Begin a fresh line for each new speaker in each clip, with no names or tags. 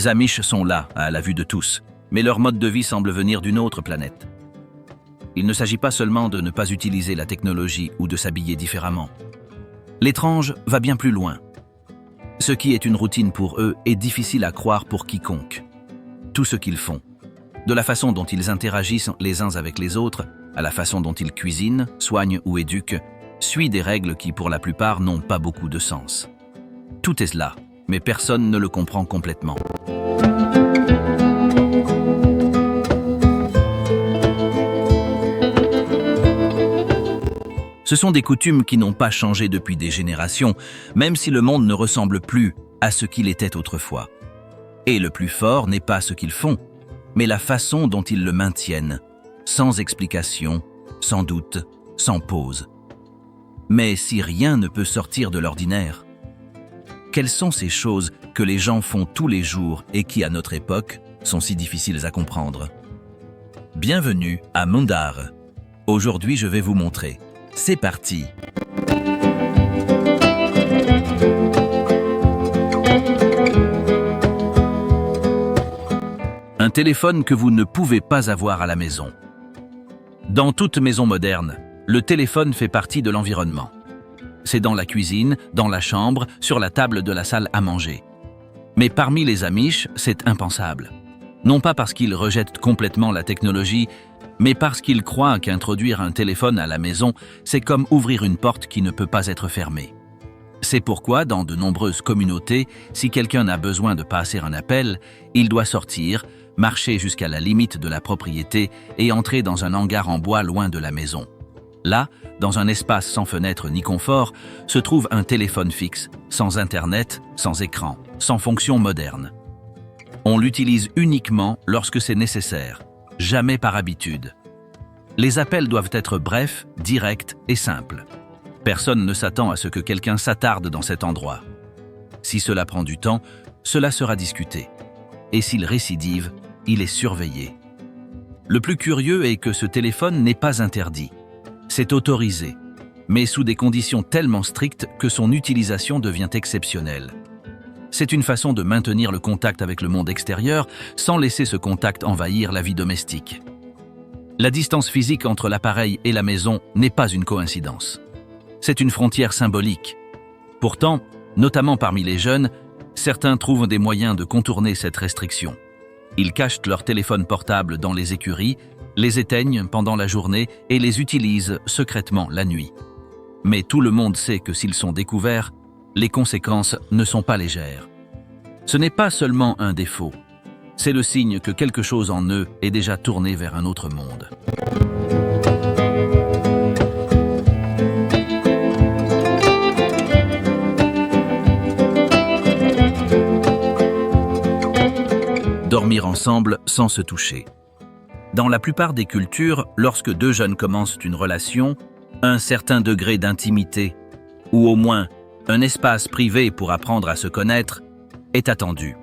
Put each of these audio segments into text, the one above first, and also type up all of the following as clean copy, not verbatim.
Les Amish sont là, à la vue de tous, mais leur mode de vie semble venir d'une autre planète. Il ne s'agit pas seulement de ne pas utiliser la technologie ou de s'habiller différemment. L'étrange va bien plus loin. Ce qui est une routine pour eux est difficile à croire pour quiconque. Tout ce qu'ils font, de la façon dont ils interagissent les uns avec les autres, à la façon dont ils cuisinent, soignent ou éduquent, suit des règles qui pour la plupart n'ont pas beaucoup de sens. Tout est là, mais personne ne le comprend complètement. Ce sont des coutumes qui n'ont pas changé depuis des générations, même si le monde ne ressemble plus à ce qu'il était autrefois. Et le plus fort n'est pas ce qu'ils font, mais la façon dont ils le maintiennent, sans explication, sans doute, sans pause. Mais si rien ne peut sortir de l'ordinaire, quelles sont ces choses que les gens font tous les jours et qui, à notre époque, sont si difficiles à comprendre? Bienvenue à Mundar. Aujourd'hui, je vais vous montrer. C'est parti! Un téléphone que vous ne pouvez pas avoir à la maison. Dans toute maison moderne, le téléphone fait partie de l'environnement. C'est dans la cuisine, dans la chambre, sur la table de la salle à manger. Mais parmi les Amish, c'est impensable. Non pas parce qu'ils rejettent complètement la technologie, mais parce qu'ils croient qu'introduire un téléphone à la maison, c'est comme ouvrir une porte qui ne peut pas être fermée. C'est pourquoi, dans de nombreuses communautés, si quelqu'un a besoin de passer un appel, il doit sortir, marcher jusqu'à la limite de la propriété et entrer dans un hangar en bois loin de la maison. Là, dans un espace sans fenêtre ni confort, se trouve un téléphone fixe, sans Internet, sans écran, sans fonction moderne. On l'utilise uniquement lorsque c'est nécessaire, jamais par habitude. Les appels doivent être brefs, directs et simples. Personne ne s'attend à ce que quelqu'un s'attarde dans cet endroit. Si cela prend du temps, cela sera discuté. Et s'il récidive, il est surveillé. Le plus curieux est que ce téléphone n'est pas interdit. C'est autorisé, mais sous des conditions tellement strictes que son utilisation devient exceptionnelle. C'est une façon de maintenir le contact avec le monde extérieur sans laisser ce contact envahir la vie domestique. La distance physique entre l'appareil et la maison n'est pas une coïncidence. C'est une frontière symbolique. Pourtant, notamment parmi les jeunes, certains trouvent des moyens de contourner cette restriction. Ils cachent leur téléphone portable dans les écuries, les éteignent pendant la journée et les utilisent secrètement la nuit. Mais tout le monde sait que s'ils sont découverts, les conséquences ne sont pas légères. Ce n'est pas seulement un défaut, c'est le signe que quelque chose en eux est déjà tourné vers un autre monde. Dormir ensemble sans se toucher. Dans la plupart des cultures, lorsque deux jeunes commencent une relation, un certain degré d'intimité, ou au moins un espace privé pour apprendre à se connaître, est attendu.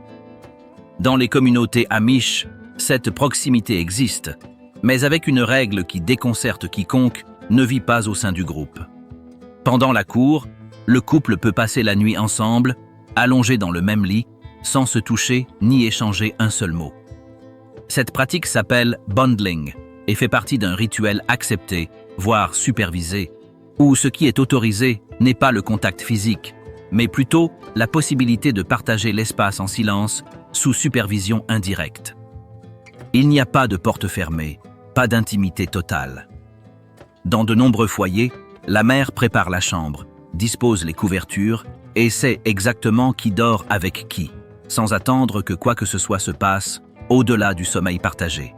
Dans les communautés Amish, cette proximité existe, mais avec une règle qui déconcerte quiconque ne vit pas au sein du groupe. Pendant la cour, le couple peut passer la nuit ensemble, allongé dans le même lit, sans se toucher ni échanger un seul mot. Cette pratique s'appelle bondling et fait partie d'un rituel accepté, voire supervisé, où ce qui est autorisé n'est pas le contact physique, mais plutôt la possibilité de partager l'espace en silence sous supervision indirecte. Il n'y a pas de porte fermée, pas d'intimité totale. Dans de nombreux foyers, la mère prépare la chambre, dispose les couvertures et sait exactement qui dort avec qui, sans attendre que quoi que ce soit se passe au-delà du sommeil partagé.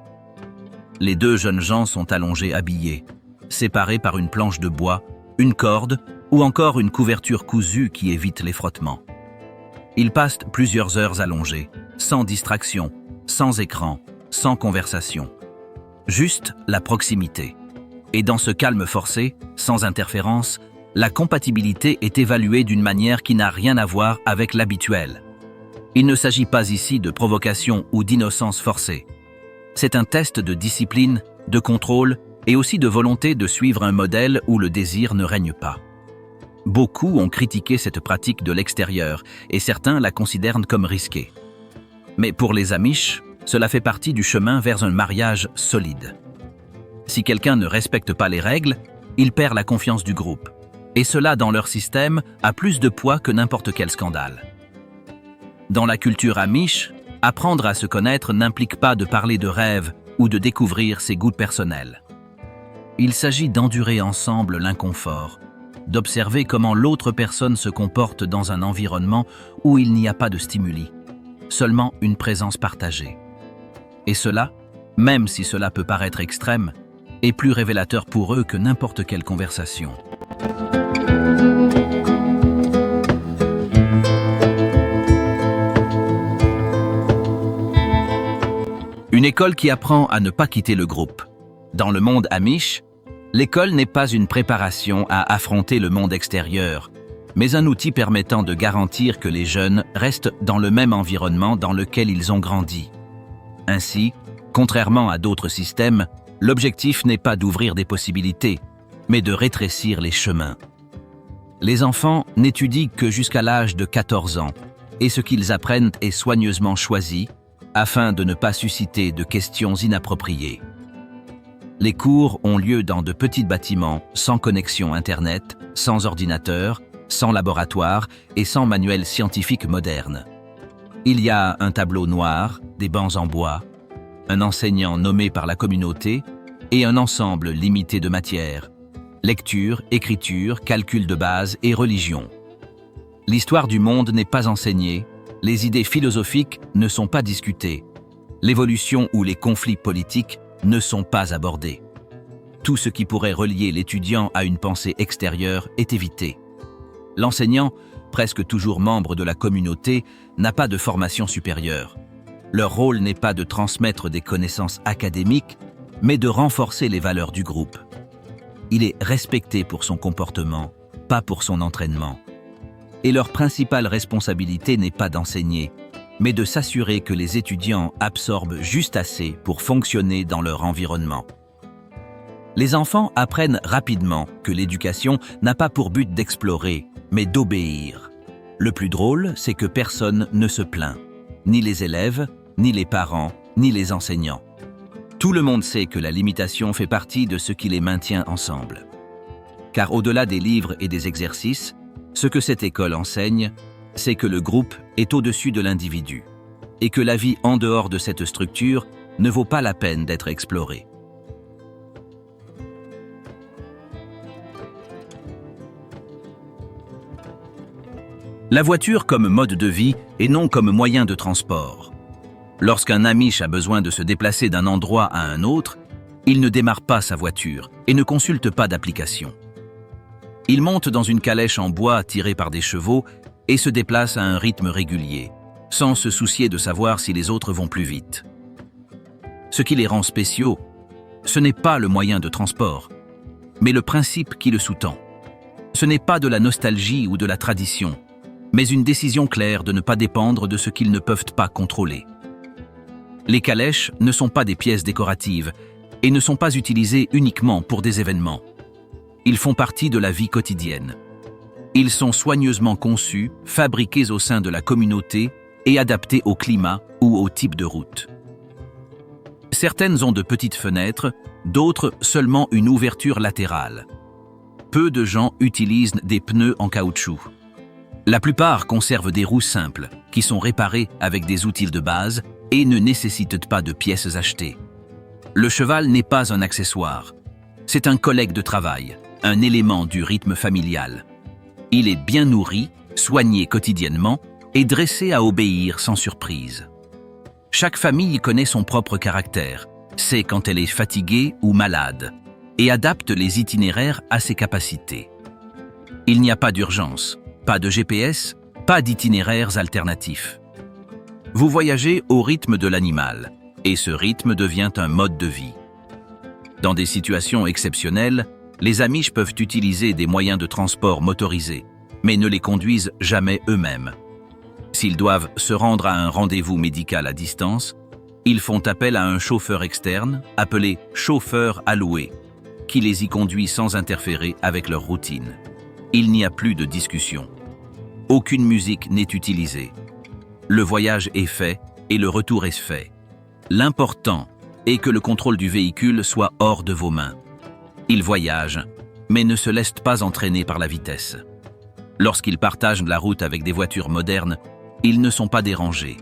Les deux jeunes gens sont allongés habillés, séparés par une planche de bois, une corde ou encore une couverture cousue qui évite les frottements. Ils passent plusieurs heures allongés, sans distraction, sans écran, sans conversation. Juste la proximité. Et dans ce calme forcé, sans interférence, la compatibilité est évaluée d'une manière qui n'a rien à voir avec l'habituel. Il ne s'agit pas ici de provocation ou d'innocence forcée. C'est un test de discipline, de contrôle et aussi de volonté de suivre un modèle où le désir ne règne pas. Beaucoup ont critiqué cette pratique de l'extérieur et certains la considèrent comme risquée. Mais pour les Amish, cela fait partie du chemin vers un mariage solide. Si quelqu'un ne respecte pas les règles, il perd la confiance du groupe. Et cela, dans leur système, a plus de poids que n'importe quel scandale. Dans la culture Amish, apprendre à se connaître n'implique pas de parler de rêves ou de découvrir ses goûts personnels. Il s'agit d'endurer ensemble l'inconfort, d'observer comment l'autre personne se comporte dans un environnement où il n'y a pas de stimuli, seulement une présence partagée. Et cela, même si cela peut paraître extrême, est plus révélateur pour eux que n'importe quelle conversation. Une école qui apprend à ne pas quitter le groupe. Dans le monde Amish, l'école n'est pas une préparation à affronter le monde extérieur, mais un outil permettant de garantir que les jeunes restent dans le même environnement dans lequel ils ont grandi. Ainsi, contrairement à d'autres systèmes, l'objectif n'est pas d'ouvrir des possibilités, mais de rétrécir les chemins. Les enfants n'étudient que jusqu'à l'âge de 14 ans, et ce qu'ils apprennent est soigneusement choisi, afin de ne pas susciter de questions inappropriées. Les cours ont lieu dans de petits bâtiments, sans connexion Internet, sans ordinateur, sans laboratoire et sans manuel scientifique moderne. Il y a un tableau noir, des bancs en bois, un enseignant nommé par la communauté et un ensemble limité de matières, lecture, écriture, calcul de base et religion. L'histoire du monde n'est pas enseignée, les idées philosophiques ne sont pas discutées, l'évolution ou les conflits politiques ne sont pas abordés. Tout ce qui pourrait relier l'étudiant à une pensée extérieure est évité. L'enseignant, presque toujours membre de la communauté, n'a pas de formation supérieure. Leur rôle n'est pas de transmettre des connaissances académiques, mais de renforcer les valeurs du groupe. Il est respecté pour son comportement, pas pour son entraînement. Et leur principale responsabilité n'est pas d'enseigner, mais de s'assurer que les étudiants absorbent juste assez pour fonctionner dans leur environnement. Les enfants apprennent rapidement que l'éducation n'a pas pour but d'explorer, mais d'obéir. Le plus drôle, c'est que personne ne se plaint, ni les élèves, ni les parents, ni les enseignants. Tout le monde sait que la limitation fait partie de ce qui les maintient ensemble. Car au-delà des livres et des exercices, ce que cette école enseigne, c'est que le groupe est au-dessus de l'individu et que la vie en dehors de cette structure ne vaut pas la peine d'être explorée. La voiture comme mode de vie et non comme moyen de transport. Lorsqu'un Amish a besoin de se déplacer d'un endroit à un autre, il ne démarre pas sa voiture et ne consulte pas d'application. Il monte dans une calèche en bois tirée par des chevaux et se déplace à un rythme régulier, sans se soucier de savoir si les autres vont plus vite. Ce qui les rend spéciaux, ce n'est pas le moyen de transport, mais le principe qui le sous-tend. Ce n'est pas de la nostalgie ou de la tradition, mais une décision claire de ne pas dépendre de ce qu'ils ne peuvent pas contrôler. Les calèches ne sont pas des pièces décoratives et ne sont pas utilisées uniquement pour des événements. Ils font partie de la vie quotidienne. Ils sont soigneusement conçus, fabriqués au sein de la communauté et adaptés au climat ou au type de route. Certaines ont de petites fenêtres, d'autres seulement une ouverture latérale. Peu de gens utilisent des pneus en caoutchouc. La plupart conservent des roues simples, qui sont réparées avec des outils de base et ne nécessitent pas de pièces achetées. Le cheval n'est pas un accessoire. C'est un collègue de travail, un élément du rythme familial. Il est bien nourri, soigné quotidiennement et dressé à obéir sans surprise. Chaque famille connaît son propre caractère, sait quand elle est fatiguée ou malade, et adapte les itinéraires à ses capacités. Il n'y a pas d'urgence, pas de GPS, pas d'itinéraires alternatifs. Vous voyagez au rythme de l'animal, et ce rythme devient un mode de vie. Dans des situations exceptionnelles, les Amish peuvent utiliser des moyens de transport motorisés, mais ne les conduisent jamais eux-mêmes. S'ils doivent se rendre à un rendez-vous médical à distance, ils font appel à un chauffeur externe, appelé chauffeur alloué, qui les y conduit sans interférer avec leur routine. Il n'y a plus de discussion. Aucune musique n'est utilisée. Le voyage est fait et le retour est fait. L'important est que le contrôle du véhicule soit hors de vos mains. Ils voyagent, mais ne se laissent pas entraîner par la vitesse. Lorsqu'ils partagent la route avec des voitures modernes, ils ne sont pas dérangés.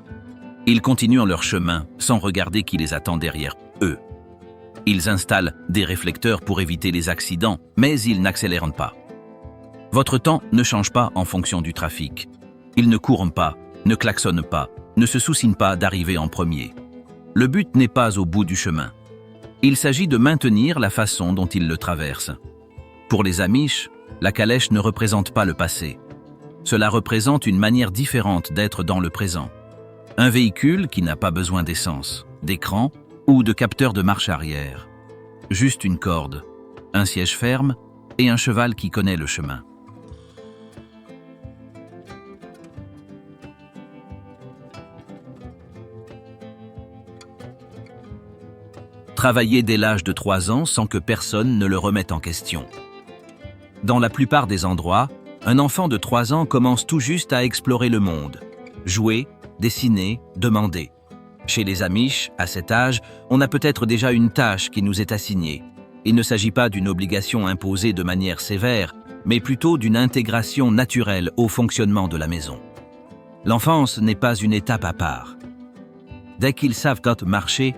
Ils continuent leur chemin sans regarder qui les attend derrière eux. Ils installent des réflecteurs pour éviter les accidents, mais ils n'accélèrent pas. Votre temps ne change pas en fonction du trafic. Ils ne courent pas, ne klaxonnent pas, ne se soucient pas d'arriver en premier. Le but n'est pas au bout du chemin. Il s'agit de maintenir la façon dont ils le traversent. Pour les Amish, la calèche ne représente pas le passé. Cela représente une manière différente d'être dans le présent. Un véhicule qui n'a pas besoin d'essence, d'écran ou de capteur de marche arrière. Juste une corde, un siège ferme et un cheval qui connaît le chemin. Travailler dès l'âge de 3 ans sans que personne ne le remette en question. Dans la plupart des endroits, un enfant de 3 ans commence tout juste à explorer le monde. Jouer, dessiner, demander. Chez les Amish, à cet âge, on a peut-être déjà une tâche qui nous est assignée. Il ne s'agit pas d'une obligation imposée de manière sévère, mais plutôt d'une intégration naturelle au fonctionnement de la maison. L'enfance n'est pas une étape à part. Dès qu'ils savent marcher,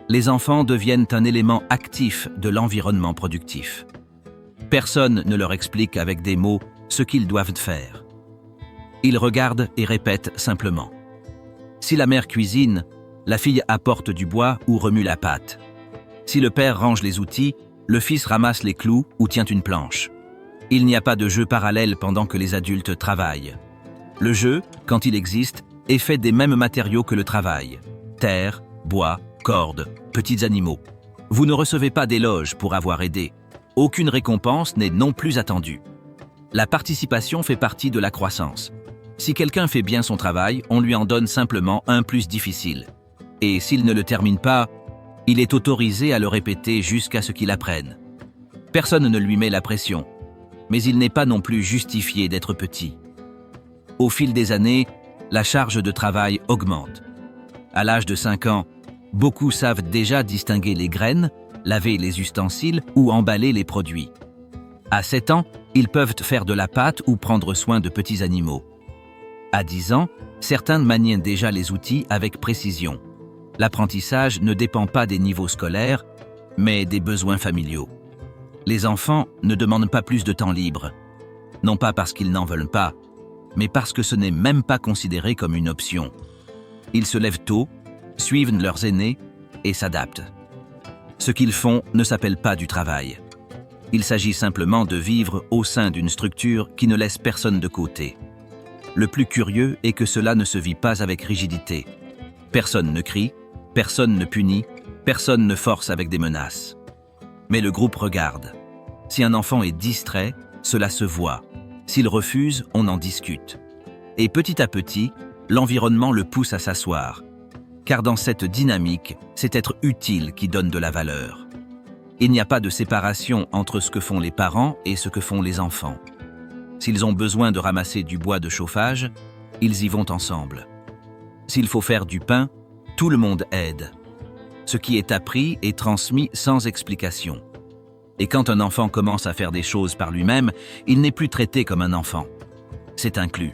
les enfants deviennent un élément actif de l'environnement productif. Personne ne leur explique avec des mots ce qu'ils doivent faire. Ils regardent et répètent simplement. Si la mère cuisine, la fille apporte du bois ou remue la pâte. Si le père range les outils, le fils ramasse les clous ou tient une planche. Il n'y a pas de jeu parallèle pendant que les adultes travaillent. Le jeu, quand il existe, est fait des mêmes matériaux que le travail. Terre, bois, cordes, petits animaux. Vous ne recevez pas d'éloge pour avoir aidé. Aucune récompense n'est non plus attendue. La participation fait partie de la croissance. Si quelqu'un fait bien son travail, on lui en donne simplement un plus difficile. Et s'il ne le termine pas, il est autorisé à le répéter jusqu'à ce qu'il apprenne. Personne ne lui met la pression, mais il n'est pas non plus justifié d'être petit. Au fil des années, la charge de travail augmente. À l'âge de 5 ans, beaucoup savent déjà distinguer les graines, laver les ustensiles ou emballer les produits. À 7 ans, ils peuvent faire de la pâte ou prendre soin de petits animaux. À 10 ans, certains manient déjà les outils avec précision. L'apprentissage ne dépend pas des niveaux scolaires, mais des besoins familiaux. Les enfants ne demandent pas plus de temps libre, non pas parce qu'ils n'en veulent pas, mais parce que ce n'est même pas considéré comme une option. Ils se lèvent tôt, suivent leurs aînés et s'adaptent. Ce qu'ils font ne s'appelle pas du travail. Il s'agit simplement de vivre au sein d'une structure qui ne laisse personne de côté. Le plus curieux est que cela ne se vit pas avec rigidité. Personne ne crie, personne ne punit, personne ne force avec des menaces. Mais le groupe regarde. Si un enfant est distrait, cela se voit. S'il refuse, on en discute. Et petit à petit, l'environnement le pousse à s'asseoir. Car dans cette dynamique, c'est être utile qui donne de la valeur. Il n'y a pas de séparation entre ce que font les parents et ce que font les enfants. S'ils ont besoin de ramasser du bois de chauffage, ils y vont ensemble. S'il faut faire du pain, tout le monde aide. Ce qui est appris est transmis sans explication. Et quand un enfant commence à faire des choses par lui-même, il n'est plus traité comme un enfant. C'est inclus.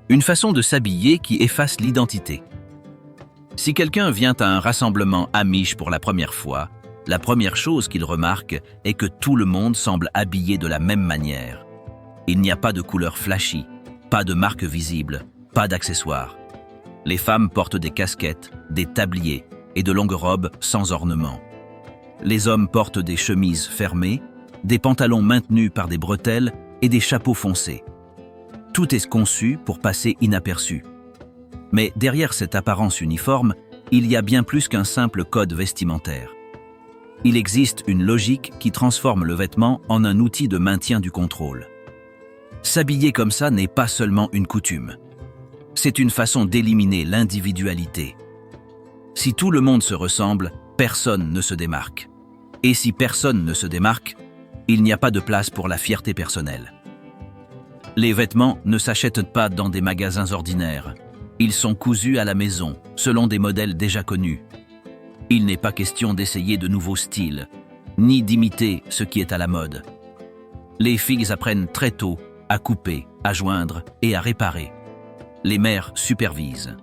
Une façon de s'habiller qui efface l'identité. Si quelqu'un vient à un rassemblement Amish pour la première fois, la première chose qu'il remarque est que tout le monde semble habillé de la même manière. Il n'y a pas de couleur flashy, pas de marque visible, pas d'accessoires. Les femmes portent des casquettes, des tabliers et de longues robes sans ornement. Les hommes portent des chemises fermées, des pantalons maintenus par des bretelles et des chapeaux foncés. Tout est conçu pour passer inaperçu. Mais derrière cette apparence uniforme, il y a bien plus qu'un simple code vestimentaire. Il existe une logique qui transforme le vêtement en un outil de maintien du contrôle. S'habiller comme ça n'est pas seulement une coutume. C'est une façon d'éliminer l'individualité. Si tout le monde se ressemble, personne ne se démarque. Et si personne ne se démarque, Il n'y a pas de place pour la fierté personnelle. Les vêtements ne s'achètent pas dans des magasins ordinaires. Ils sont cousus à la maison, selon des modèles déjà connus. Il n'est pas question d'essayer de nouveaux styles, ni d'imiter ce qui est à la mode. Les filles apprennent très tôt à couper, à joindre et à réparer. Les mères supervisent.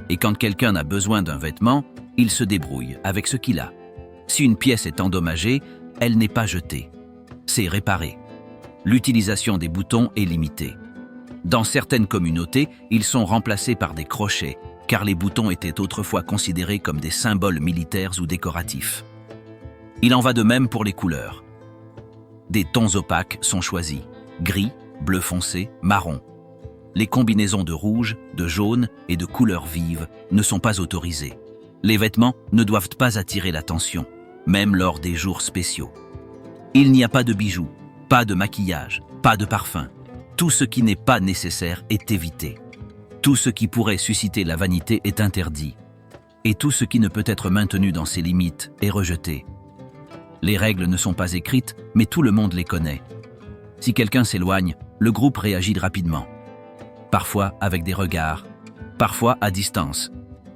Et quand quelqu'un a besoin d'un vêtement, il se débrouille avec ce qu'il a. Si une pièce est endommagée, elle n'est pas jetée. C'est réparé. L'utilisation des boutons est limitée. Dans certaines communautés, ils sont remplacés par des crochets, car les boutons étaient autrefois considérés comme des symboles militaires ou décoratifs. Il en va de même pour les couleurs. Des tons opaques sont choisis, gris, bleu foncé, marron. Les combinaisons de rouge, de jaune et de couleurs vives ne sont pas autorisées. Les vêtements ne doivent pas attirer l'attention, même lors des jours spéciaux. Il n'y a pas de bijoux, pas de maquillage, pas de parfum. Tout ce qui n'est pas nécessaire est évité. Tout ce qui pourrait susciter la vanité est interdit. Et tout ce qui ne peut être maintenu dans ses limites est rejeté. Les règles ne sont pas écrites, mais tout le monde les connaît. Si quelqu'un s'éloigne, le groupe réagit rapidement. Parfois avec des regards, parfois à distance.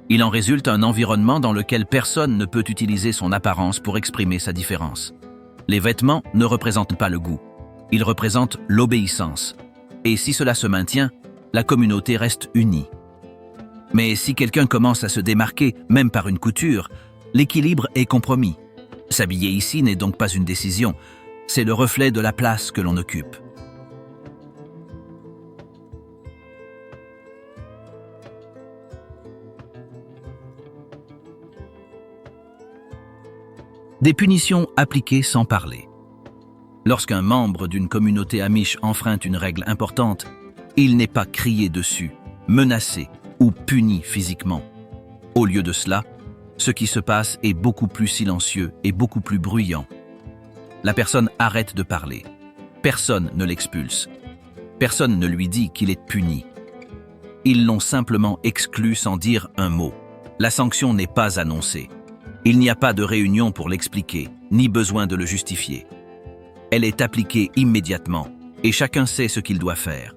Il en résulte un environnement dans lequel personne ne peut utiliser son apparence pour exprimer sa différence. Les vêtements ne représentent pas le goût. Ils représentent l'obéissance. Et si cela se maintient, la communauté reste unie. Mais si quelqu'un commence à se démarquer, même par une couture, l'équilibre est compromis. S'habiller ici n'est donc pas une décision, c'est le reflet de la place que l'on occupe. Des punitions appliquées sans parler. Lorsqu'un membre d'une communauté amish enfreint une règle importante, il n'est pas crié dessus, menacé ou puni physiquement. Au lieu de cela, ce qui se passe est beaucoup plus silencieux et beaucoup plus bruyant. La personne arrête de parler. Personne ne l'expulse. Personne ne lui dit qu'il est puni. Ils l'ont simplement exclu sans dire un mot. La sanction n'est pas annoncée. Il n'y a pas de réunion pour l'expliquer, ni besoin de le justifier. Elle est appliquée immédiatement, et chacun sait ce qu'il doit faire.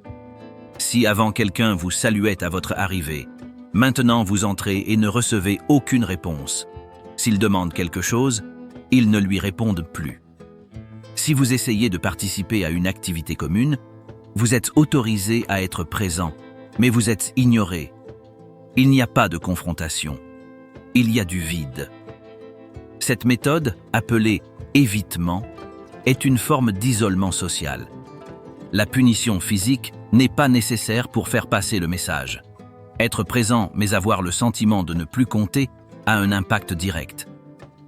Si avant quelqu'un vous saluait à votre arrivée, maintenant vous entrez et ne recevez aucune réponse. S'il demande quelque chose, ils ne lui répondent plus. Si vous essayez de participer à une activité commune, vous êtes autorisé à être présent, mais vous êtes ignoré. Il n'y a pas de confrontation. Il y a du vide. Cette méthode, appelée évitement, est une forme d'isolement social. La punition physique n'est pas nécessaire pour faire passer le message. Être présent mais avoir le sentiment de ne plus compter a un impact direct.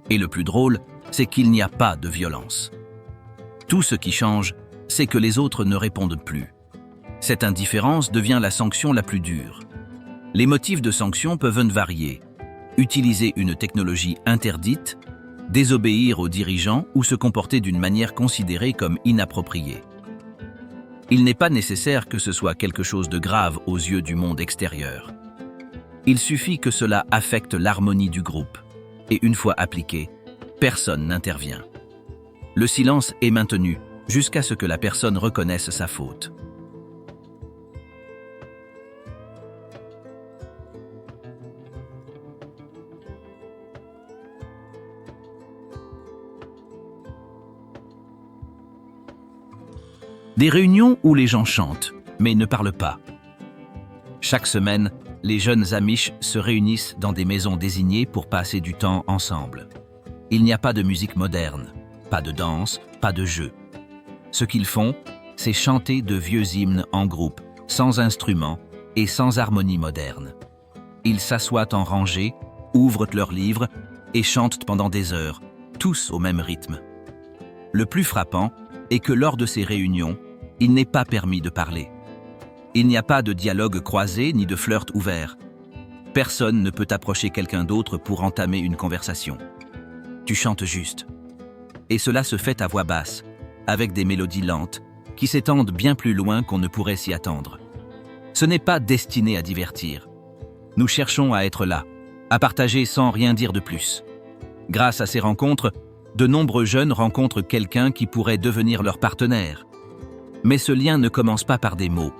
Et le plus drôle, c'est qu'il n'y a pas de violence. Tout ce qui change, c'est que les autres ne répondent plus. Cette indifférence devient la sanction la plus dure. Les motifs de sanction peuvent varier. Utiliser une technologie interdite, désobéir aux dirigeants ou se comporter d'une manière considérée comme inappropriée. Il n'est pas nécessaire que ce soit quelque chose de grave aux yeux du monde extérieur. Il suffit que cela affecte l'harmonie du groupe, et une fois appliqué, personne n'intervient. Le silence est maintenu jusqu'à ce que la personne reconnaisse sa faute. Des réunions où les gens chantent, mais ne parlent pas. Chaque semaine, les jeunes Amish se réunissent dans des maisons désignées pour passer du temps ensemble. Il n'y a pas de musique moderne, pas de danse, pas de jeu. Ce qu'ils font, c'est chanter de vieux hymnes en groupe, sans instruments et sans harmonie moderne. Ils s'assoient en rangée, ouvrent leurs livres et chantent pendant des heures, tous au même rythme. Le plus frappant est que lors de ces réunions, il n'est pas permis de parler. Il n'y a pas de dialogue croisé ni de flirt ouvert. Personne ne peut approcher quelqu'un d'autre pour entamer une conversation. Tu chantes juste. Et cela se fait à voix basse, avec des mélodies lentes, qui s'étendent bien plus loin qu'on ne pourrait s'y attendre. Ce n'est pas destiné à divertir. Nous cherchons à être là, à partager sans rien dire de plus. Grâce à ces rencontres, de nombreux jeunes rencontrent quelqu'un qui pourrait devenir leur partenaire. Mais ce lien ne commence pas par des mots.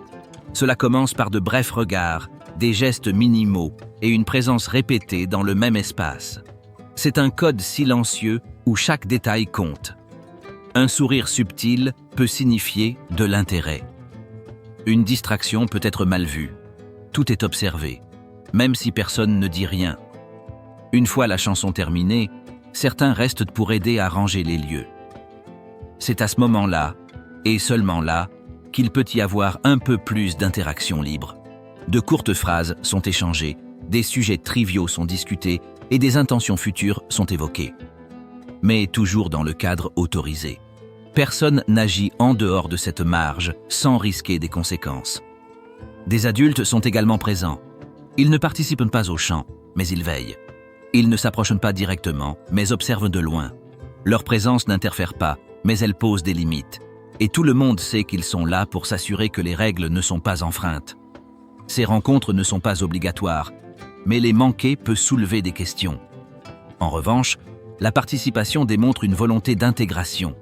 Cela commence par de brefs regards, des gestes minimaux et une présence répétée dans le même espace. C'est un code silencieux où chaque détail compte. Un sourire subtil peut signifier de l'intérêt. Une distraction peut être mal vue. Tout est observé, même si personne ne dit rien. Une fois la chanson terminée, certains restent pour aider à ranger les lieux. C'est à ce moment-là, et seulement là, qu'il peut y avoir un peu plus d'interaction libre. De courtes phrases sont échangées, des sujets triviaux sont discutés et des intentions futures sont évoquées. Mais toujours dans le cadre autorisé. Personne n'agit en dehors de cette marge sans risquer des conséquences. Des adultes sont également présents. Ils ne participent pas au chant, mais ils veillent. Ils ne s'approchent pas directement, mais observent de loin. Leur présence n'interfère pas, mais elle pose des limites. Et tout le monde sait qu'ils sont là pour s'assurer que les règles ne sont pas enfreintes. Ces rencontres ne sont pas obligatoires, mais les manquer peut soulever des questions. En revanche, la participation démontre une volonté d'intégration.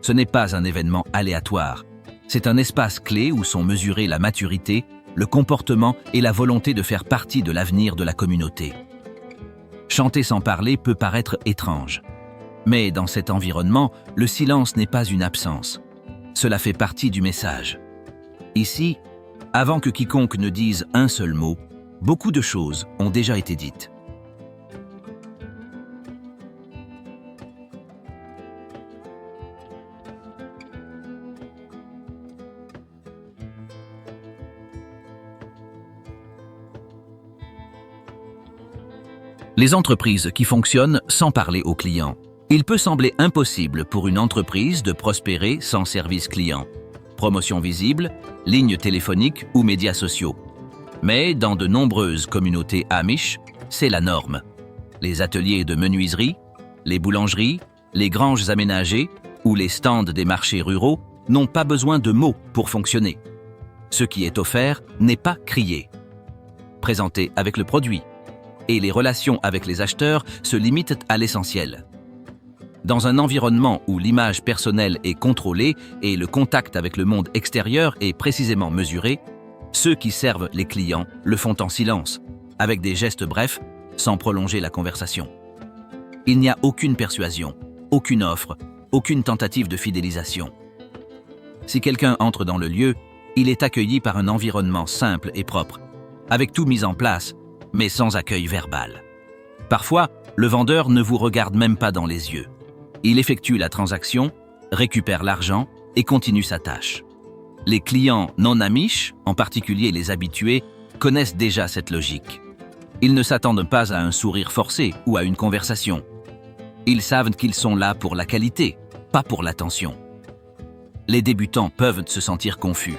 Ce n'est pas un événement aléatoire. C'est un espace clé où sont mesurées la maturité, le comportement et la volonté de faire partie de l'avenir de la communauté. Chanter sans parler peut paraître étrange. Mais dans cet environnement, le silence n'est pas une absence. Cela fait partie du message. Ici, avant que quiconque ne dise un seul mot, beaucoup de choses ont déjà été dites. Les entreprises qui fonctionnent sans parler aux clients. Il peut sembler impossible pour une entreprise de prospérer sans service client. Promotion visible, lignes téléphoniques ou médias sociaux. Mais dans de nombreuses communautés amish, c'est la norme. Les ateliers de menuiserie, les boulangeries, les granges aménagées ou les stands des marchés ruraux n'ont pas besoin de mots pour fonctionner. Ce qui est offert n'est pas crié. Présenté avec le produit. Et les relations avec les acheteurs se limitent à l'essentiel. Dans un environnement où l'image personnelle est contrôlée et le contact avec le monde extérieur est précisément mesuré, ceux qui servent les clients le font en silence, avec des gestes brefs, sans prolonger la conversation. Il n'y a aucune persuasion, aucune offre, aucune tentative de fidélisation. Si quelqu'un entre dans le lieu, il est accueilli par un environnement simple et propre, avec tout mis en place, mais sans accueil verbal. Parfois, le vendeur ne vous regarde même pas dans les yeux. Il effectue la transaction, récupère l'argent et continue sa tâche. Les clients non amish, en particulier les habitués, connaissent déjà cette logique. Ils ne s'attendent pas à un sourire forcé ou à une conversation. Ils savent qu'ils sont là pour la qualité, pas pour l'attention. Les débutants peuvent se sentir confus.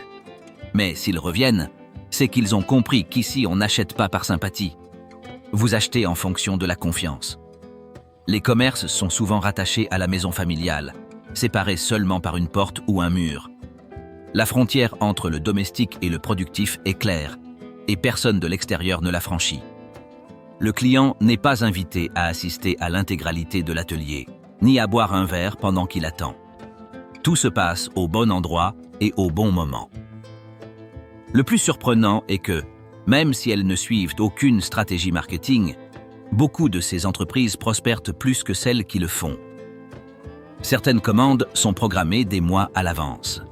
Mais s'ils reviennent, c'est qu'ils ont compris qu'ici on n'achète pas par sympathie. Vous achetez en fonction de la confiance. Les commerces sont souvent rattachés à la maison familiale, séparés seulement par une porte ou un mur. La frontière entre le domestique et le productif est claire, et personne de l'extérieur ne la franchit. Le client n'est pas invité à assister à l'intégralité de l'atelier, ni à boire un verre pendant qu'il attend. Tout se passe au bon endroit et au bon moment. Le plus surprenant est que, même si elles ne suivent aucune stratégie marketing, beaucoup de ces entreprises prospèrent plus que celles qui le font. Certaines commandes sont programmées des mois à l'avance.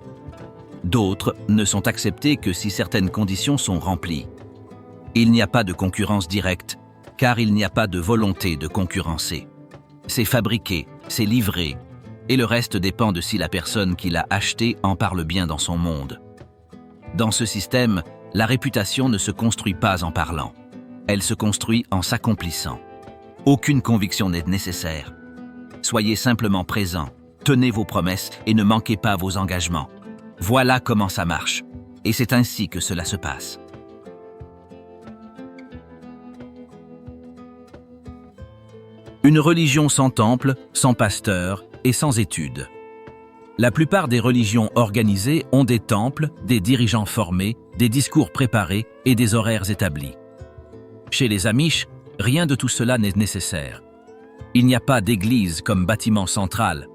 D'autres ne sont acceptées que si certaines conditions sont remplies. Il n'y a pas de concurrence directe, car il n'y a pas de volonté de concurrencer. C'est fabriqué, c'est livré, et le reste dépend de si la personne qui l'a acheté en parle bien dans son monde. Dans ce système, la réputation ne se construit pas en parlant. Elle se construit en s'accomplissant. Aucune conviction n'est nécessaire. Soyez simplement présent, tenez vos promesses et ne manquez pas vos engagements. Voilà comment ça marche. Et c'est ainsi que cela se passe. Une religion sans temple, sans pasteur et sans études. La plupart des religions organisées ont des temples, des dirigeants formés, des discours préparés et des horaires établis. Chez les Amish, rien de tout cela n'est nécessaire. Il n'y a pas d'église comme bâtiment central.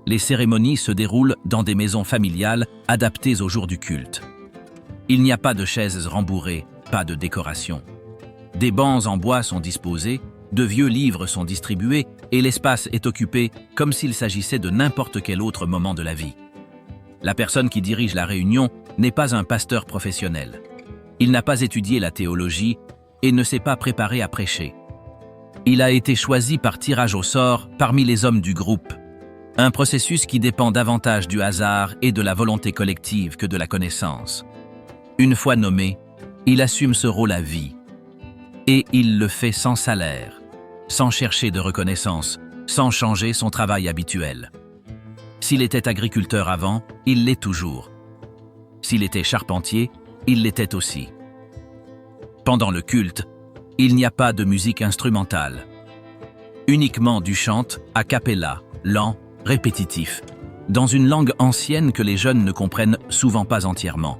Les cérémonies se déroulent dans des maisons familiales adaptées au jour du culte. Il n'y a pas de chaises rembourrées, pas de décoration. Des bancs en bois sont disposés, de vieux livres sont distribués et l'espace est occupé comme s'il s'agissait de n'importe quel autre moment de la vie. La personne qui dirige la réunion n'est pas un pasteur professionnel. Il n'a pas étudié la théologie et ne s'est pas préparé à prêcher. Il a été choisi par tirage au sort parmi les hommes du groupe, un processus qui dépend davantage du hasard et de la volonté collective que de la connaissance. Une fois nommé, il assume ce rôle à vie. Et il le fait sans salaire, sans chercher de reconnaissance, sans changer son travail habituel. S'il était agriculteur avant, il l'est toujours. S'il était charpentier, il l'était aussi. Pendant le culte, il n'y a pas de musique instrumentale. Uniquement du chant a cappella, lent, répétitif, dans une langue ancienne que les jeunes ne comprennent souvent pas entièrement.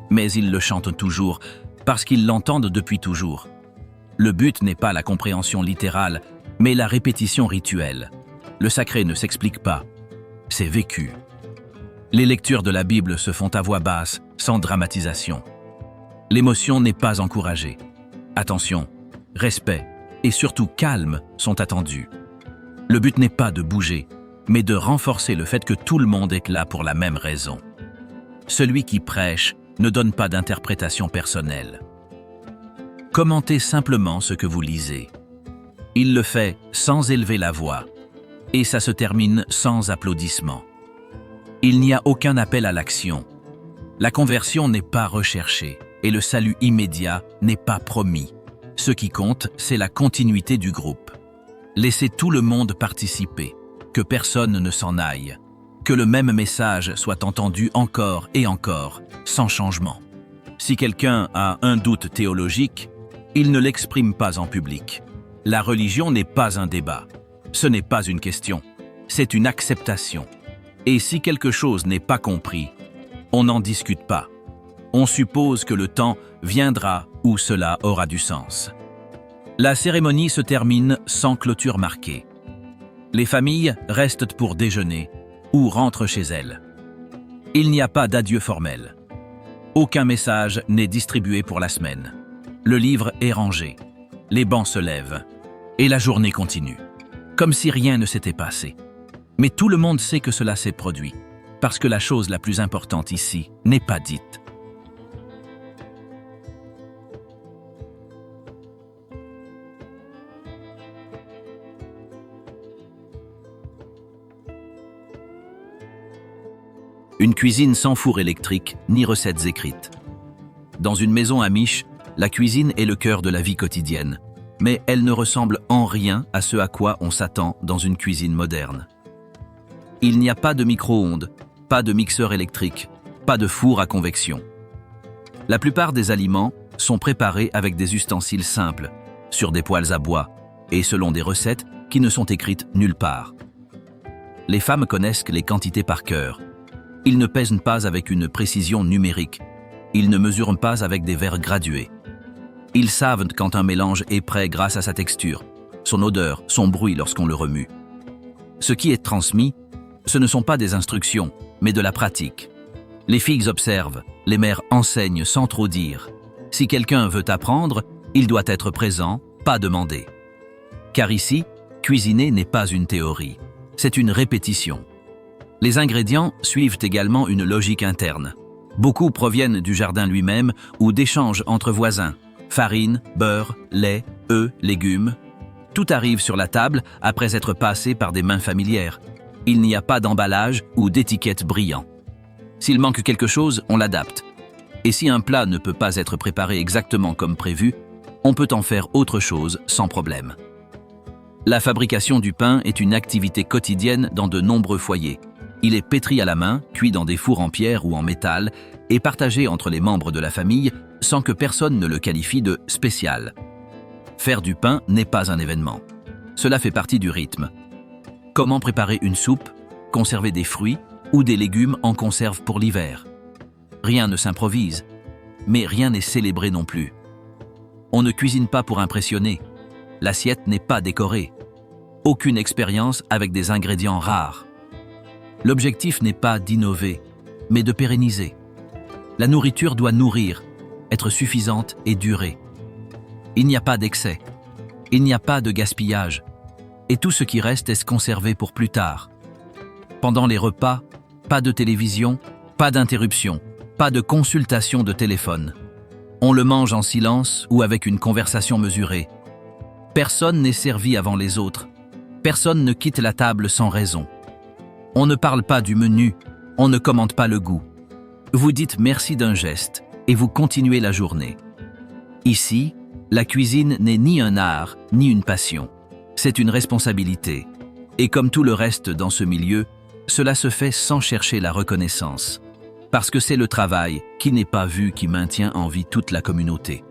Mais ils le chantent toujours, parce qu'ils l'entendent depuis toujours. Le but n'est pas la compréhension littérale, mais la répétition rituelle. Le sacré ne s'explique pas, c'est vécu. Les lectures de la Bible se font à voix basse, sans dramatisation. L'émotion n'est pas encouragée. Attention, respect et surtout calme sont attendus. Le but n'est pas de bouger, mais de renforcer le fait que tout le monde est là pour la même raison. Celui qui prêche ne donne pas d'interprétation personnelle. Commentez simplement ce que vous lisez. Il le fait sans élever la voix, et ça se termine sans applaudissements. Il n'y a aucun appel à l'action. La conversion n'est pas recherchée, et le salut immédiat n'est pas promis. Ce qui compte, c'est la continuité du groupe. Laissez tout le monde participer, que personne ne s'en aille, que le même message soit entendu encore et encore, sans changement. Si quelqu'un a un doute théologique, il ne l'exprime pas en public. La religion n'est pas un débat. Ce n'est pas une question, c'est une acceptation. Et si quelque chose n'est pas compris, on n'en discute pas. On suppose que le temps viendra où cela aura du sens. La cérémonie se termine sans clôture marquée. Les familles restent pour déjeuner ou rentrent chez elles. Il n'y a pas d'adieu formel. Aucun message n'est distribué pour la semaine. Le livre est rangé. Les bancs se lèvent. Et la journée continue. Comme si rien ne s'était passé. Mais tout le monde sait que cela s'est produit. Parce que la chose la plus importante ici n'est pas dite. Une cuisine sans four électrique, ni recettes écrites. Dans une maison amish, la cuisine est le cœur de la vie quotidienne, mais elle ne ressemble en rien à ce à quoi on s'attend dans une cuisine moderne. Il n'y a pas de micro-ondes, pas de mixeur électrique, pas de four à convection. La plupart des aliments sont préparés avec des ustensiles simples, sur des poêles à bois, et selon des recettes qui ne sont écrites nulle part. Les femmes connaissent les quantités par cœur. Ils ne pèsent pas avec une précision numérique. Ils ne mesurent pas avec des verres gradués. Ils savent quand un mélange est prêt grâce à sa texture, son odeur, son bruit lorsqu'on le remue. Ce qui est transmis, ce ne sont pas des instructions, mais de la pratique. Les filles observent, les mères enseignent sans trop dire. Si quelqu'un veut apprendre, il doit être présent, pas demander. Car ici, cuisiner n'est pas une théorie, c'est une répétition. Les ingrédients suivent également une logique interne. Beaucoup proviennent du jardin lui-même ou d'échanges entre voisins. Farine, beurre, lait, œufs, légumes. Tout arrive sur la table après être passé par des mains familières. Il n'y a pas d'emballage ou d'étiquette brillant. S'il manque quelque chose, on l'adapte. Et si un plat ne peut pas être préparé exactement comme prévu, on peut en faire autre chose sans problème. La fabrication du pain est une activité quotidienne dans de nombreux foyers. Il est pétri à la main, cuit dans des fours en pierre ou en métal, et partagé entre les membres de la famille sans que personne ne le qualifie de spécial. Faire du pain n'est pas un événement. Cela fait partie du rythme. Comment préparer une soupe, conserver des fruits ou des légumes en conserve pour l'hiver? Rien ne s'improvise, mais rien n'est célébré non plus. On ne cuisine pas pour impressionner. L'assiette n'est pas décorée. aucune expérience avec des ingrédients rares. L'objectif n'est pas d'innover, mais de pérenniser. La nourriture doit nourrir, être suffisante et durer. Il n'y a pas d'excès, il n'y a pas de gaspillage, et tout ce qui reste est conservé pour plus tard. Pendant les repas, pas de télévision, pas d'interruption, pas de consultation de téléphone. On le mange en silence ou avec une conversation mesurée. Personne n'est servi avant les autres. Personne ne quitte la table sans raison. On ne parle pas du menu, on ne commente pas le goût. Vous dites merci d'un geste et vous continuez la journée. Ici, la cuisine n'est ni un art, ni une passion. C'est une responsabilité. Et comme tout le reste dans ce milieu, cela se fait sans chercher la reconnaissance. Parce que c'est le travail qui n'est pas vu qui maintient en vie toute la communauté.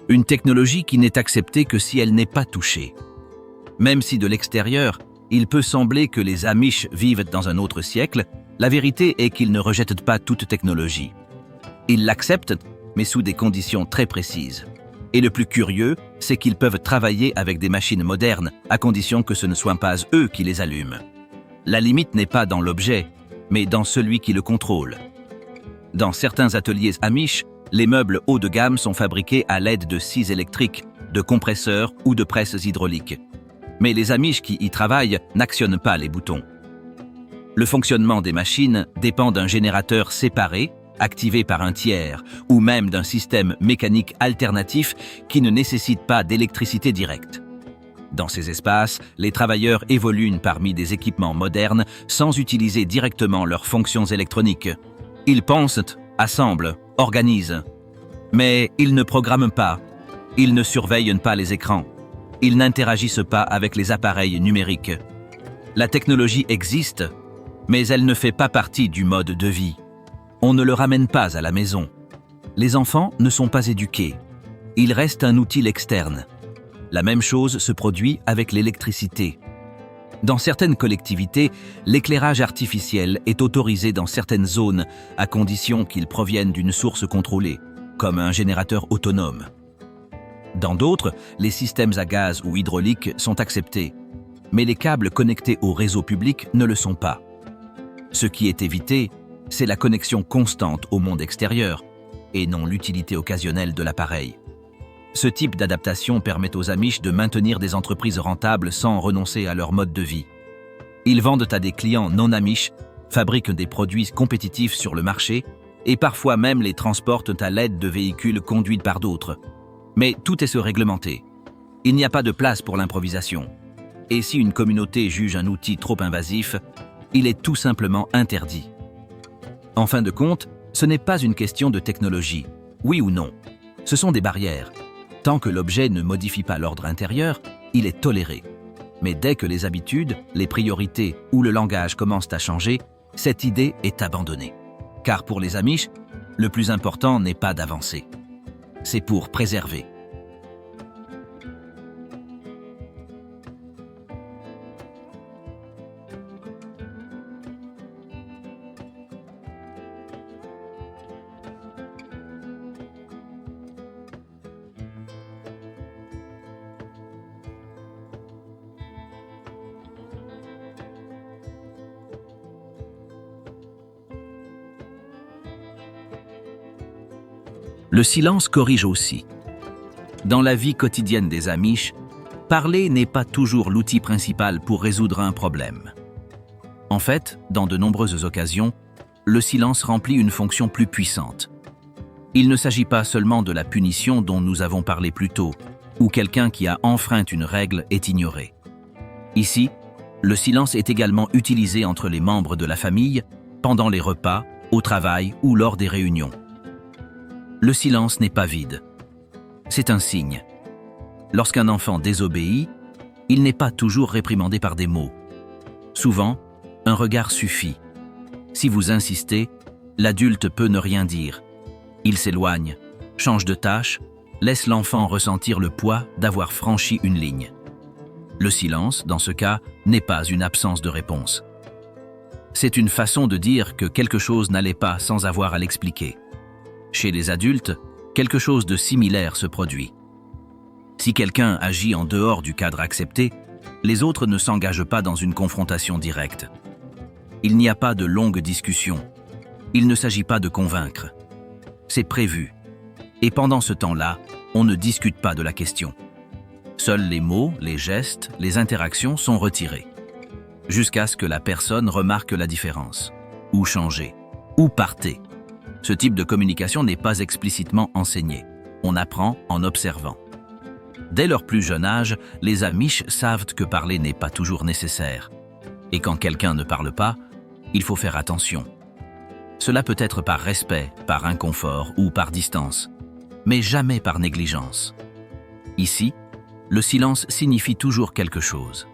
Une technologie qui n'est acceptée que si elle n'est pas touchée. Même si de l'extérieur, il peut sembler que les Amish vivent dans un autre siècle, la vérité est qu'ils ne rejettent pas toute technologie. Ils l'acceptent, mais sous des conditions très précises. Et le plus curieux, c'est qu'ils peuvent travailler avec des machines modernes, à condition que ce ne soient pas eux qui les allument. La limite n'est pas dans l'objet, mais dans celui qui le contrôle. Dans certains ateliers Amish, les meubles haut de gamme sont fabriqués à l'aide de scies électriques, de compresseurs ou de presses hydrauliques. Mais les Amish qui y travaillent n'actionnent pas les boutons. Le fonctionnement des machines dépend d'un générateur séparé, activé par un tiers, ou même d'un système mécanique alternatif qui ne nécessite pas d'électricité directe. Dans ces espaces, les travailleurs évoluent parmi des équipements modernes sans utiliser directement leurs fonctions électroniques. Ils pensent, assemblent, organisent. Mais ils ne programment pas, ils ne surveillent pas les écrans, ils n'interagissent pas avec les appareils numériques. La technologie existe, mais elle ne fait pas partie du mode de vie. On ne le ramène pas à la maison. Les enfants ne sont pas éduqués. Ils restent un outil externe. La même chose se produit avec l'électricité. Dans certaines collectivités, l'éclairage artificiel est autorisé dans certaines zones à condition qu'il provienne d'une source contrôlée, comme un générateur autonome. Dans d'autres, les systèmes à gaz ou hydrauliques sont acceptés, mais les câbles connectés au réseau public ne le sont pas. Ce qui est évité, c'est la connexion constante au monde extérieur, et non l'utilité occasionnelle de l'appareil. Ce type d'adaptation permet aux Amish de maintenir des entreprises rentables sans renoncer à leur mode de vie. Ils vendent à des clients non Amish, fabriquent des produits compétitifs sur le marché et parfois même les transportent à l'aide de véhicules conduits par d'autres. Mais tout est réglementé. Il n'y a pas de place pour l'improvisation. Et si une communauté juge un outil trop invasif, il est tout simplement interdit. En fin de compte, ce n'est pas une question de technologie, oui ou non. Ce sont des barrières. Tant que l'objet ne modifie pas l'ordre intérieur, il est toléré. Mais dès que les habitudes, les priorités ou le langage commencent à changer, cette idée est abandonnée. Car pour les Amish, le plus important n'est pas d'avancer. C'est pour préserver. Le silence corrige aussi. Dans la vie quotidienne des Amish, parler n'est pas toujours l'outil principal pour résoudre un problème. En fait, dans de nombreuses occasions, le silence remplit une fonction plus puissante. Il ne s'agit pas seulement de la punition dont nous avons parlé plus tôt, où quelqu'un qui a enfreint une règle est ignoré. Ici, le silence est également utilisé entre les membres de la famille, pendant les repas, au travail ou lors des réunions. Le silence n'est pas vide. C'est un signe. Lorsqu'un enfant désobéit, il n'est pas toujours réprimandé par des mots. Souvent, un regard suffit. Si vous insistez, l'adulte peut ne rien dire. Il s'éloigne, change de tâche, laisse l'enfant ressentir le poids d'avoir franchi une ligne. Le silence, dans ce cas, n'est pas une absence de réponse. C'est une façon de dire que quelque chose n'allait pas sans avoir à l'expliquer. Chez les adultes, quelque chose de similaire se produit. Si quelqu'un agit en dehors du cadre accepté, les autres ne s'engagent pas dans une confrontation directe. Il n'y a pas de longue discussion. Il ne s'agit pas de convaincre. C'est prévu. Et pendant ce temps-là, on ne discute pas de la question. Seuls les mots, les gestes, les interactions sont retirés. Jusqu'à ce que la personne remarque la différence. Ou changer. Ou partez. Ce type de communication n'est pas explicitement enseigné. On apprend en observant. Dès leur plus jeune âge, les Amish savent que parler n'est pas toujours nécessaire. Et quand quelqu'un ne parle pas, il faut faire attention. Cela peut être par respect, par inconfort ou par distance, mais jamais par négligence. Ici, le silence signifie toujours quelque chose.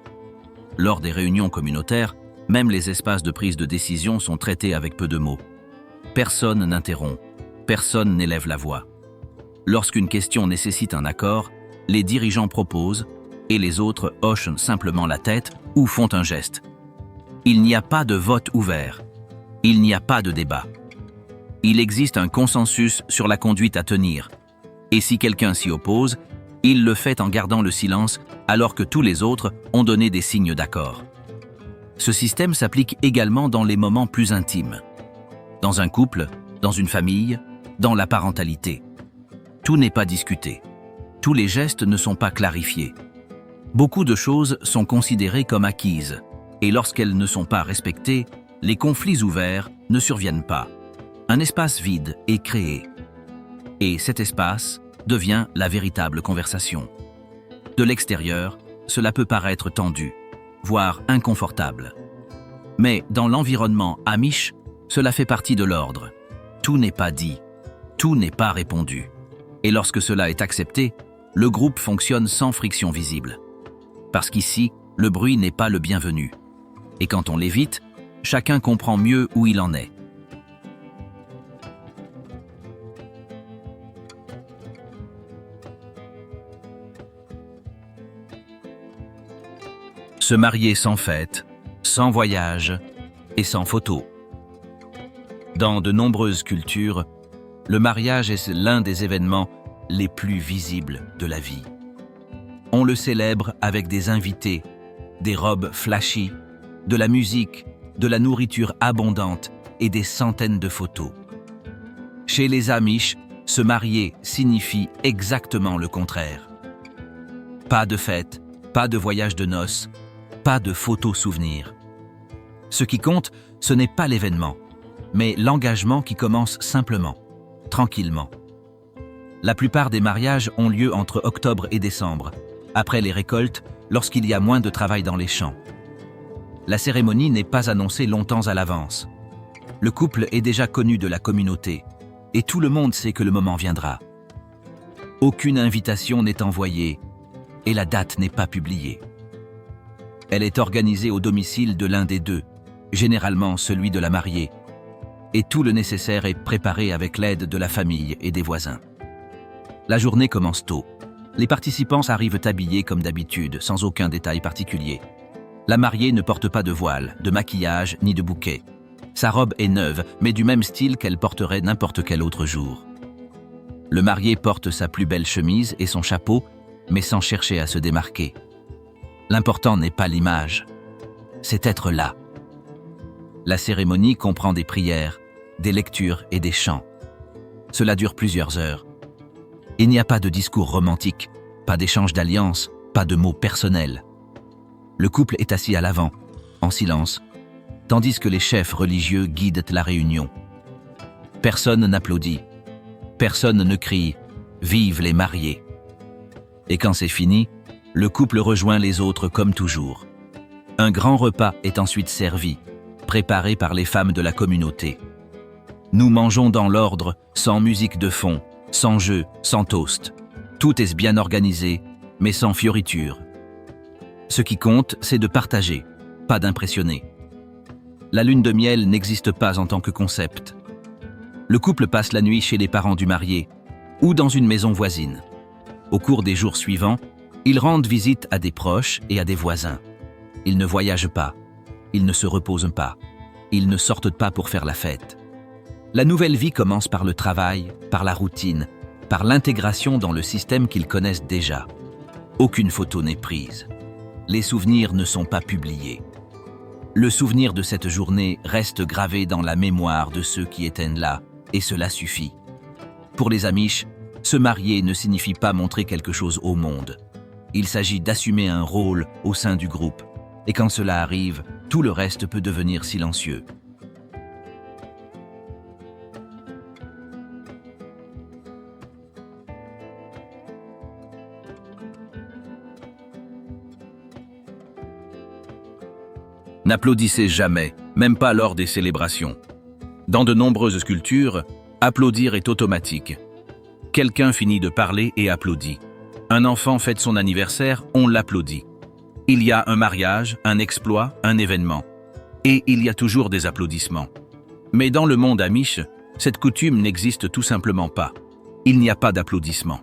Lors des réunions communautaires, même les espaces de prise de décision sont traités avec peu de mots. Personne n'interrompt, personne n'élève la voix. Lorsqu'une question nécessite un accord, les dirigeants proposent et les autres hochent simplement la tête ou font un geste. Il n'y a pas de vote ouvert. Il n'y a pas de débat. Il existe un consensus sur la conduite à tenir. Et si quelqu'un s'y oppose, il le fait en gardant le silence alors que tous les autres ont donné des signes d'accord. Ce système s'applique également dans les moments plus intimes. Dans un couple, dans une famille, dans la parentalité. Tout n'est pas discuté. Tous les gestes ne sont pas clarifiés. Beaucoup de choses sont considérées comme acquises, et lorsqu'elles ne sont pas respectées, les conflits ouverts ne surviennent pas. Un espace vide est créé. Et cet espace devient la véritable conversation. De l'extérieur, cela peut paraître tendu, voire inconfortable. Mais dans l'environnement Amish, cela fait partie de l'ordre. Tout n'est pas dit, tout n'est pas répondu. Et lorsque cela est accepté, le groupe fonctionne sans friction visible. Parce qu'ici, le bruit n'est pas le bienvenu. Et quand on l'évite, chacun comprend mieux où il en est. Se marier sans fête, sans voyage et sans photo. Dans de nombreuses cultures, le mariage est l'un des événements les plus visibles de la vie. On le célèbre avec des invités, des robes flashy, de la musique, de la nourriture abondante et des centaines de photos. Chez les Amish, se marier signifie exactement le contraire. Pas de fête, pas de voyage de noces, pas de photos souvenirs. Ce qui compte, ce n'est pas l'événement, mais l'engagement qui commence simplement, tranquillement. La plupart des mariages ont lieu entre octobre et décembre, après les récoltes, lorsqu'il y a moins de travail dans les champs. La cérémonie n'est pas annoncée longtemps à l'avance. Le couple est déjà connu de la communauté, et tout le monde sait que le moment viendra. Aucune invitation n'est envoyée, et la date n'est pas publiée. Elle est organisée au domicile de l'un des deux, généralement celui de la mariée, et tout le nécessaire est préparé avec l'aide de la famille et des voisins. La journée commence tôt. Les participants arrivent habillés comme d'habitude, sans aucun détail particulier. La mariée ne porte pas de voile, de maquillage ni de bouquet. Sa robe est neuve, mais du même style qu'elle porterait n'importe quel autre jour. Le marié porte sa plus belle chemise et son chapeau, mais sans chercher à se démarquer. L'important n'est pas l'image, c'est être là. La cérémonie comprend des prières, des lectures et des chants. Cela dure plusieurs heures. Il n'y a pas de discours romantique, pas d'échange d'alliances, pas de mots personnels. Le couple est assis à l'avant, en silence, tandis que les chefs religieux guident la réunion. Personne n'applaudit, personne ne crie « Vive les mariés !» Et quand c'est fini, le couple rejoint les autres comme toujours. Un grand repas est ensuite servi, préparé par les femmes de la communauté. Nous mangeons dans l'ordre, sans musique de fond, sans jeu, sans toast. Tout est bien organisé, mais sans fioritures. Ce qui compte, c'est de partager, pas d'impressionner. La lune de miel n'existe pas en tant que concept. Le couple passe la nuit chez les parents du marié ou dans une maison voisine. Au cours des jours suivants, ils rendent visite à des proches et à des voisins. Ils ne voyagent pas, ils ne se reposent pas, ils ne sortent pas pour faire la fête. La nouvelle vie commence par le travail, par la routine, par l'intégration dans le système qu'ils connaissent déjà. Aucune photo n'est prise. Les souvenirs ne sont pas publiés. Le souvenir de cette journée reste gravé dans la mémoire de ceux qui étaient là, et cela suffit. Pour les Amish, se marier ne signifie pas montrer quelque chose au monde. Il s'agit d'assumer un rôle au sein du groupe, et quand cela arrive, tout le reste peut devenir silencieux. N'applaudissez jamais, même pas lors des célébrations. Dans de nombreuses cultures, applaudir est automatique. Quelqu'un finit de parler et applaudit. Un enfant fête son anniversaire, on l'applaudit. Il y a un mariage, un exploit, un événement. Et il y a toujours des applaudissements. Mais dans le monde amish, cette coutume n'existe tout simplement pas. Il n'y a pas d'applaudissements.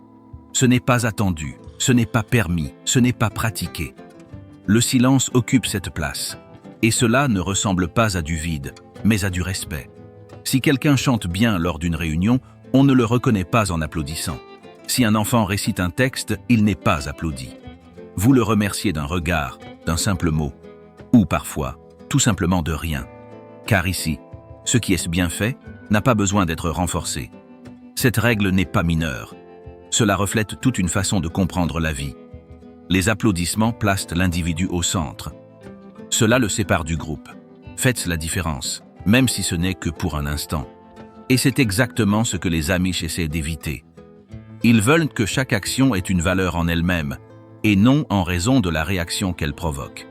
Ce n'est pas attendu, ce n'est pas permis, ce n'est pas pratiqué. Le silence occupe cette place. Et cela ne ressemble pas à du vide, mais à du respect. Si quelqu'un chante bien lors d'une réunion, on ne le reconnaît pas en applaudissant. Si un enfant récite un texte, il n'est pas applaudi. Vous le remerciez d'un regard, d'un simple mot, ou parfois, tout simplement de rien. Car ici, ce qui est bien fait n'a pas besoin d'être renforcé. Cette règle n'est pas mineure. Cela reflète toute une façon de comprendre la vie. Les applaudissements placent l'individu au centre. Cela le sépare du groupe. Faites la différence, même si ce n'est que pour un instant. Et c'est exactement ce que les Amish essaient d'éviter. Ils veulent que chaque action ait une valeur en elle-même, et non en raison de la réaction qu'elle provoque.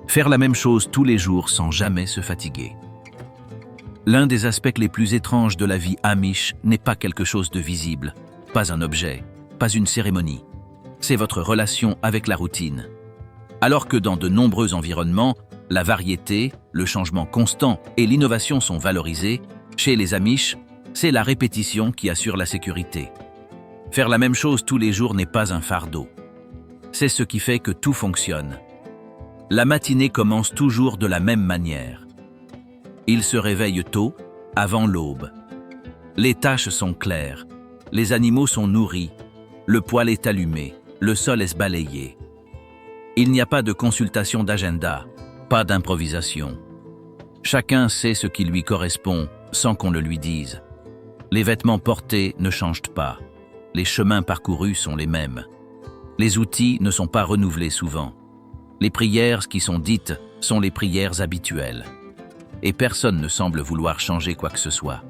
Faire la même chose tous les jours sans jamais se fatiguer. L'un des aspects les plus étranges de la vie Amish n'est pas quelque chose de visible, pas un objet, pas une cérémonie. C'est votre relation avec la routine. Alors que dans de nombreux environnements, la variété, le changement constant et l'innovation sont valorisés, chez les Amish, c'est la répétition qui assure la sécurité. Faire la même chose tous les jours n'est pas un fardeau. C'est ce qui fait que tout fonctionne. La matinée commence toujours de la même manière. Ils se réveillent tôt, avant l'aube. Les tâches sont claires, les animaux sont nourris, le poêle est allumé, le sol est balayé. Il n'y a pas de consultation d'agenda, pas d'improvisation. Chacun sait ce qui lui correspond sans qu'on le lui dise. Les vêtements portés ne changent pas, les chemins parcourus sont les mêmes. Les outils ne sont pas renouvelés souvent. Les prières qui sont dites sont les prières habituelles. Et personne ne semble vouloir changer quoi que ce soit.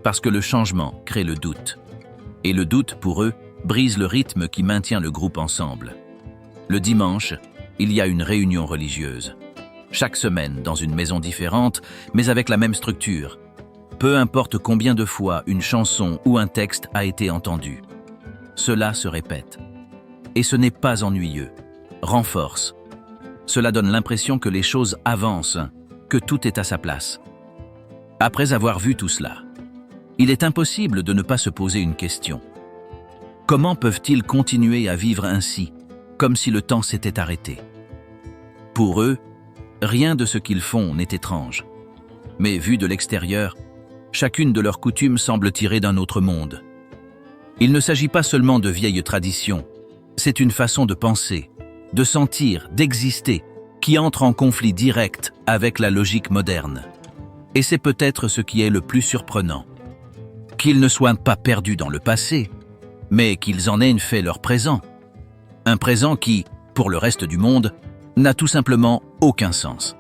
Parce que le changement crée le doute. Et le doute, pour eux, brise le rythme qui maintient le groupe ensemble. Le dimanche, il y a une réunion religieuse. Chaque semaine, dans une maison différente, mais avec la même structure. Peu importe combien de fois une chanson ou un texte a été entendu. Cela se répète. Et ce n'est pas ennuyeux. Renforce. Cela donne l'impression que les choses avancent, que tout est à sa place. Après avoir vu tout cela, il est impossible de ne pas se poser une question. Comment peuvent-ils continuer à vivre ainsi, comme si le temps s'était arrêté? Pour eux, rien de ce qu'ils font n'est étrange. Mais vu de l'extérieur, chacune de leurs coutumes semble tirer d'un autre monde. Il ne s'agit pas seulement de vieilles traditions, c'est une façon de penser, de sentir, d'exister, qui entre en conflit direct avec la logique moderne. Et c'est peut-être ce qui est le plus surprenant. Qu'ils ne soient pas perdus dans le passé, mais qu'ils en aient fait leur présent. Un présent qui, pour le reste du monde, n'a tout simplement aucun sens.